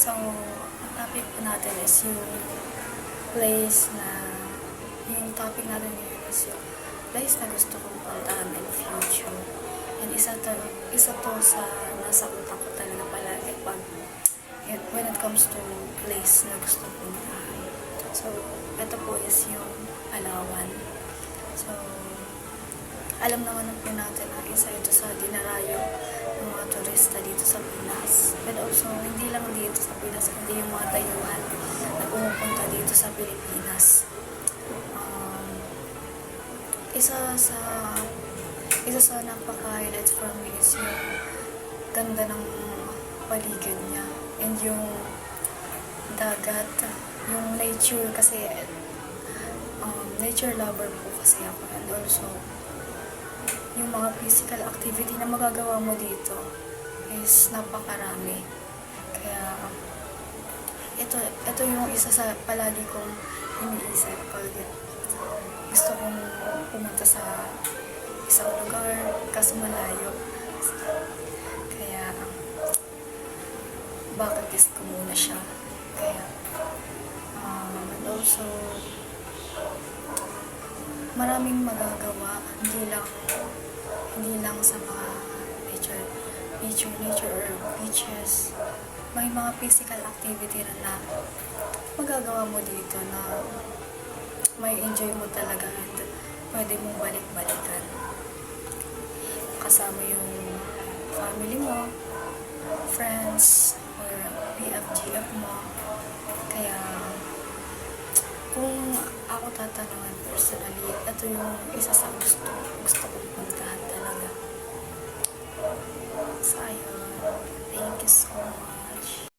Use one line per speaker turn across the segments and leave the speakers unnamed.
So, ang topic po natin is yung topic natin ngayon is yung place na gusto kong puntahan in future. And isa to sa nasa utak ko talaga palagi when it comes to place na gusto kong puntahan. So, ito po is yung Palawan. So, alam naman po natin na isa ito sa dinarayo ng mga turista dito sa Pinas. And also, hindi lang dito sa Pinas, kundi yung mga dayuhan na pumupunta dito sa Pilipinas. Isa sa napaka-highlights for me is yung ganda ng paligid niya. And yung dagat, yung nature kasi, nature lover po kasi ako. And also, yung mga physical activity na magagawa mo dito is napakarami. Kaya, ito yung isa sa palagi kong iniisip pag gusto kong pumunta sa isang lugar kasi malayo. Kaya, bucket list ko muna siya. Kaya, and also, maraming magagawa, hindi lang sa mga nature or beaches. May mga physical activity na magagawa mo dito na may enjoy mo talaga and pwede mong balik-balikan. Kasama yung family mo, friends, or PFGF mo. Kaya, kung ako tatanungan personally, ito yung isa sa gusto kong puntahan talaga. So, ayun. Thank you so much.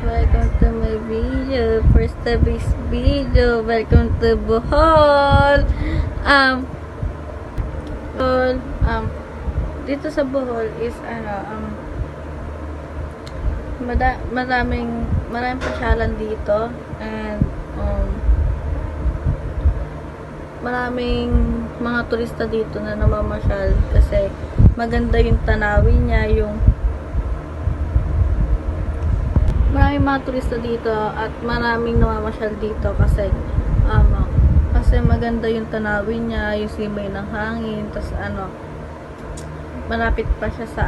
Welcome to my video. First service video. Welcome to Bohol. Dito sa Bohol is maraming pasyalan dito and maraming mga turista dito na namamasyal kasi maganda yung tanawin niya, maraming mga turista dito at maraming namamasyal dito kasi maganda yung tanawin niya, yung simoy ng hangin, tas malapit pa siya sa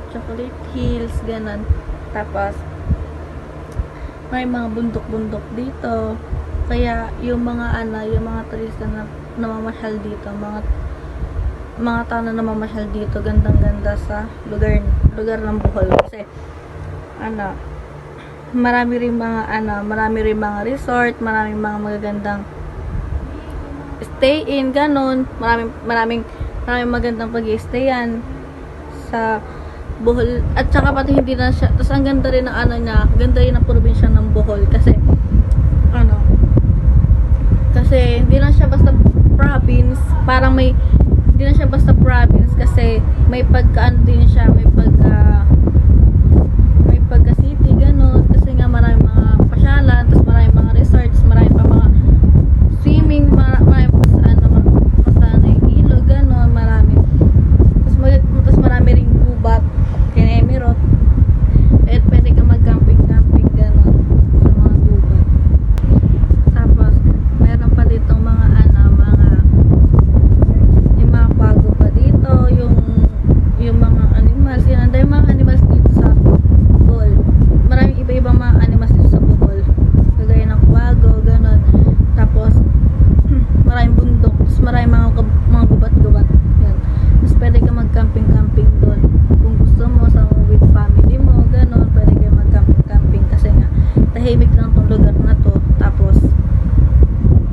Chocolate Hills, ganun. Tapos may mga bundok-bundok dito. Kaya yung mga turista na namamasyal dito, mga tao na namamasyal dito, gandang-ganda sa lugar ng Bohol kasi marami rin mga resort, maraming mga magagandang stay in, ganun. Maraming magandang pag-i-stayan sa Bohol. At saka pati hindi na siya, tapos ang ganda rin ng ganda rin ng probinsya ng Bohol kasi kasi hindi na siya basta province, parang hindi na siya basta province kasi may din siya, may pagka city, ganun, kasi nga maraming mga pasyalan, tapos maraming mga resorts, maraming pa mga swimming, maraming pasanay ilog, ganun, tapos marami ring gubat, kinemirot, at pwede ka mag-camping, ganun, sa mga gubat. Tapos meron pa ditong mga yung mga bago pa dito, yung mga animals, yan, ang dami mga animals dito sa Bohol. Maraming iba-ibang mga animals dito sa Bohol, kagaya ng kwago, ganun. Tapos maraming bundok, tapos maraming mga gubat-gubat, yan. Tapos pwede ka mag-camping doon kung gusto mo, with family mo, ganun. Pwede ka mag-camping kasi nga tahimik lang tong lugar na to. Tapos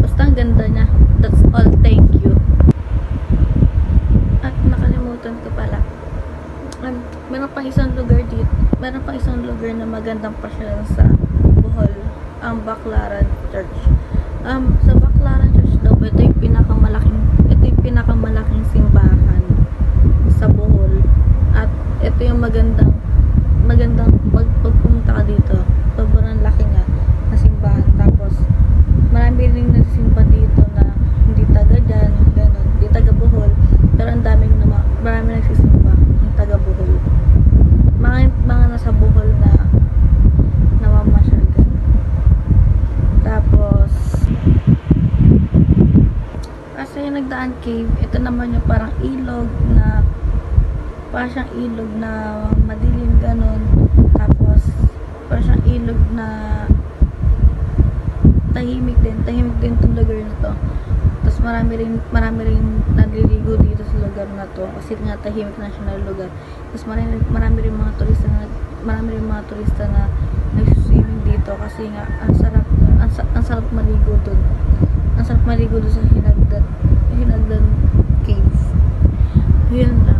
basta ang ganda niya. That's all, thank you. At nakalimutan ko pala, meron pang isang lugar na magandang pasyalan sa Bohol, ang Baclaran Church. Sa Baclaran Church daw, ito yung pinakamalaking simbahan sa Bohol. At ito yung magandang pagpunta ka dito. Sobrang laki nga na simbahan. Tapos marami ring nagsimba dito na hindi taga dyan, ganun, hindi taga Bohol, pero ang marami nagsisimba ng taga Bohol. Mga nasa Bohol na namamasyal, ganun. Tapos kasi yung nagdaan cave, ito naman yung parang ilog na madilim, ganun. Tapos parang siyang ilog na tahimik din tong lugar na to. Tapos marami rin naliligo dito sa lugar na to kasi nga tahimik na siya na lugar. Tapos marami rin mga turista na nag-swimming dito kasi nga ang sarap maligo doon. Ang sarap maligo doon sa Hinagdan Cave. Yun lang.